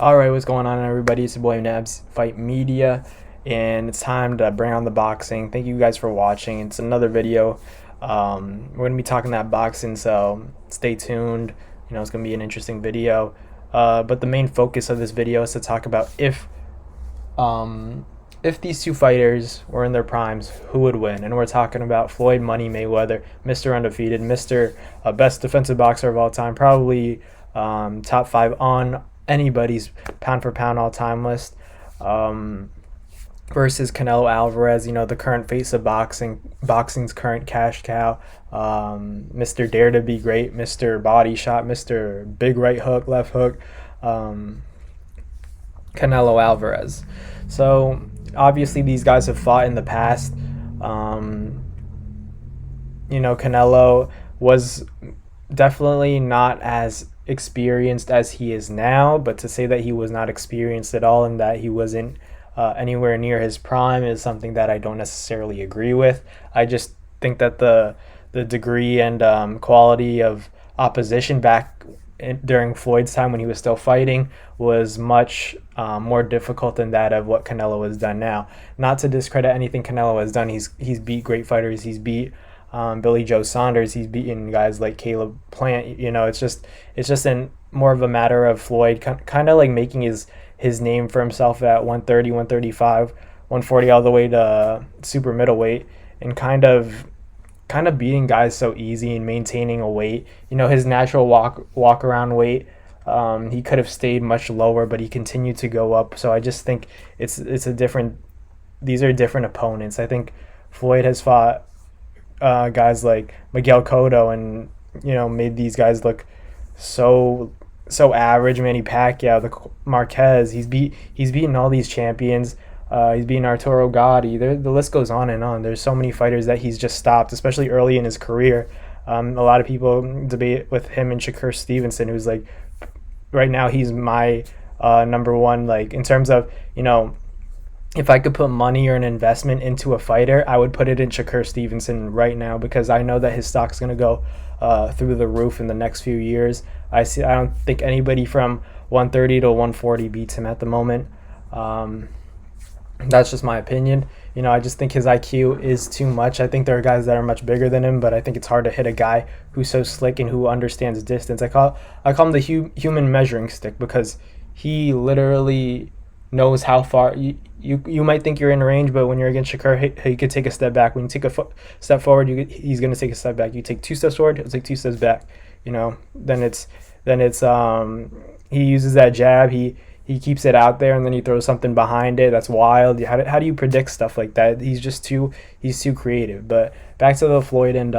All right, what's going on, everybody? It's your boy Nabs Fight Media, and it's time to bring on the boxing. Thank you guys for watching. It's another video. We're gonna be talking that boxing, so stay tuned. It's gonna be an interesting video. But the main focus of this video is to talk about if these two fighters were in their primes, who would win? And we're talking about Floyd Money Mayweather, Mr. Undefeated, Mr. Best defensive boxer of all time, probably top 5 on anybody's pound for pound all time list, versus Canelo Alvarez, the current face of boxing's current cash cow, Mr. Dare to Be Great, Mr. Body Shot, Mr. Big Right Hook, Left Hook, Canelo Alvarez. So obviously these guys have fought in the past. Canelo was definitely not as experienced as he is now, but to say that he was not experienced at all and that he wasn't anywhere near his prime is something that I don't necessarily agree with. I just think that the degree and quality of opposition back during Floyd's time when he was still fighting was much more difficult than that of what Canelo has done now. Not to discredit anything Canelo has done. He's beat great fighters. He's beat Billy Joe Saunders. He's beaten guys like Caleb Plant. It's just more of a matter of Floyd kind of like making his name for himself at 130, 135, 140 all the way to super middleweight, and kind of beating guys so easy and maintaining a weight. His natural walk around weight, he could have stayed much lower, but he continued to go up. So I just think these are different opponents. I think Floyd has fought guys like Miguel Cotto and made these guys look so average. Manny Pacquiao, the Marquez, he's beaten all these champions. He's beaten Arturo Gotti. The list goes on and on. There's so many fighters that he's just stopped, especially early in his career. A lot of people debate with him and Shakur Stevenson, who's like, right now he's my number one, like in terms of, if I could put money or an investment into a fighter, I would put it in Shakur Stevenson right now, because I know that his stock's going to go through the roof in the next few years. I don't think anybody from 130 to 140 beats him at the moment. That's just my opinion. I just think his IQ is too much. I think there are guys that are much bigger than him, but I think it's hard to hit a guy who's so slick and who understands distance. I call him the human measuring stick, because he literally knows how far you might think you're in range, but when you're against Shakur, he could take a step back. When you take a step forward, he's going to take a step back. You take 2 steps forward, he'll take 2 steps back. Then it's he uses that jab, he keeps it out there, and then he throws something behind it that's wild. How do you predict stuff like that? He's too creative. But back to the Floyd and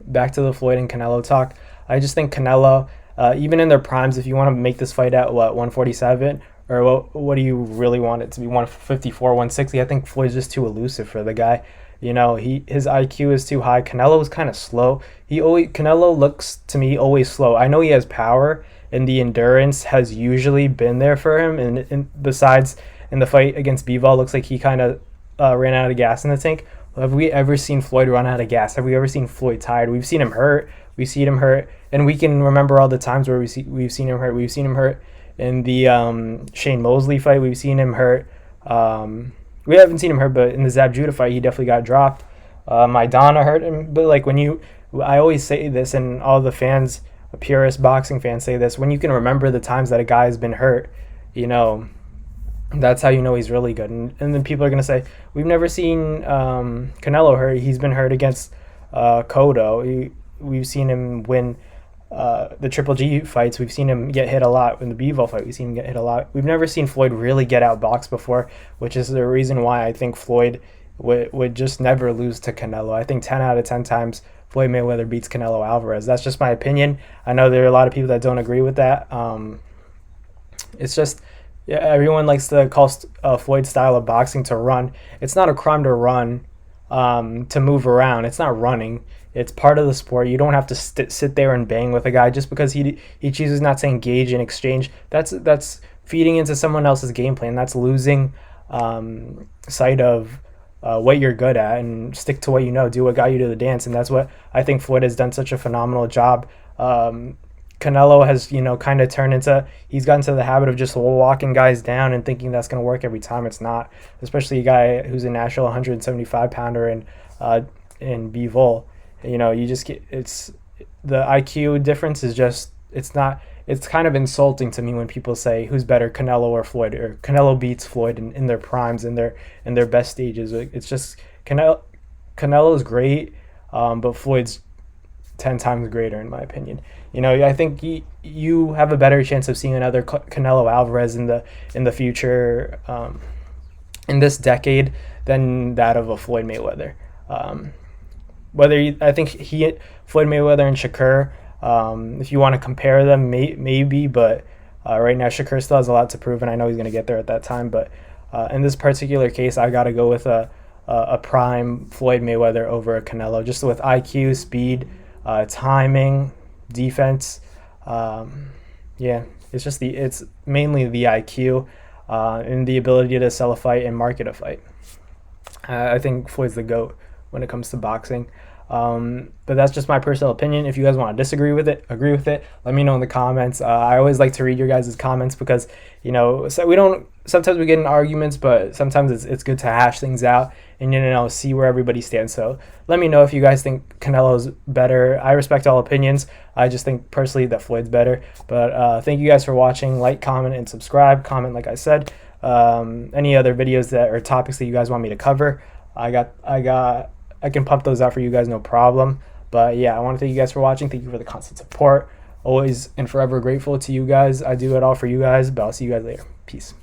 Canelo talk. I just think Canelo, even in their primes, if you want to make this fight at 147, or what do you really want it to be, 154, 160? I think Floyd's just too elusive for the guy. His IQ is too high. Canelo is kind of slow. Canelo looks to me always slow. I know he has power, and the endurance has usually been there for him. And besides, in the fight against Bivol, looks like he kind of ran out of gas in the tank. Have we ever seen Floyd run out of gas? Have we ever seen Floyd tired? We've seen him hurt. And we can remember all the times where we've seen him hurt. We've seen him hurt in the Shane Mosley fight. We've seen him hurt. We haven't seen him hurt, but in the Zab Judah fight, he definitely got dropped. Maidana hurt him, but like I always say this, and all the fans, purist boxing fans say this, when you can remember the times that a guy has been hurt, that's how you know he's really good. And then people are going to say, we've never seen Canelo hurt. He's been hurt against Cotto. We've seen him win the Triple G fights. We've seen him get hit a lot. In the Bivol fight, we've seen him get hit a lot. We've never seen Floyd really get outboxed before, which is the reason why I think Floyd would just never lose to Canelo. I think 10 out of 10 times Floyd Mayweather beats Canelo Alvarez. That's just my opinion. I know there are a lot of people that don't agree with that. It's just, yeah, everyone likes to call Floyd's style of boxing to run. It's not a crime to run, to move around. It's not running. It's part of the sport. You don't have to sit there and bang with a guy just because he chooses not to engage in exchange. That's feeding into someone else's game plan. That's losing sight of what you're good at, and stick to what you know. Do what got you to the dance, and that's what I think Floyd has done such a phenomenal job Canelo has, kind of turned into, he's gotten into the habit of just walking guys down and thinking that's going to work every time. It's not, especially a guy who's a national 175 pounder in Bivol. You just get, it's the IQ difference is just, it's not, it's kind of insulting to me when people say who's better, Canelo or Floyd, or Canelo beats Floyd in their primes, in their best stages. It's just Canelo's great, but Floyd's 10 times greater in my opinion. I think you have a better chance of seeing another Canelo Alvarez in the future, in this decade, than that of a Floyd Mayweather. I think Floyd Mayweather and Shakur, if you want to compare them, maybe, but right now Shakur still has a lot to prove, and I know he's going to get there at that time. But in this particular case, I got to go with a prime Floyd Mayweather over a Canelo, just with IQ, speed, timing, defense. It's mainly the IQ and the ability to sell a fight and market a fight. I think Floyd's the GOAT when it comes to boxing. But that's just my personal opinion. If you guys want to disagree with it, agree with it, let me know in the comments. I always like to read your guys' comments because, so sometimes we get in arguments, but sometimes it's good to hash things out and, see where everybody stands. So let me know if you guys think Canelo's better. I respect all opinions. I just think personally that Floyd's better. But thank you guys for watching. Like, comment, and subscribe. Comment, like I said. Any other videos or topics that you guys want me to cover, I can pump those out for you guys, no problem. But yeah, I want to thank you guys for watching. Thank you for the constant support. Always and forever grateful to you guys. I do it all for you guys, but I'll see you guys later. Peace.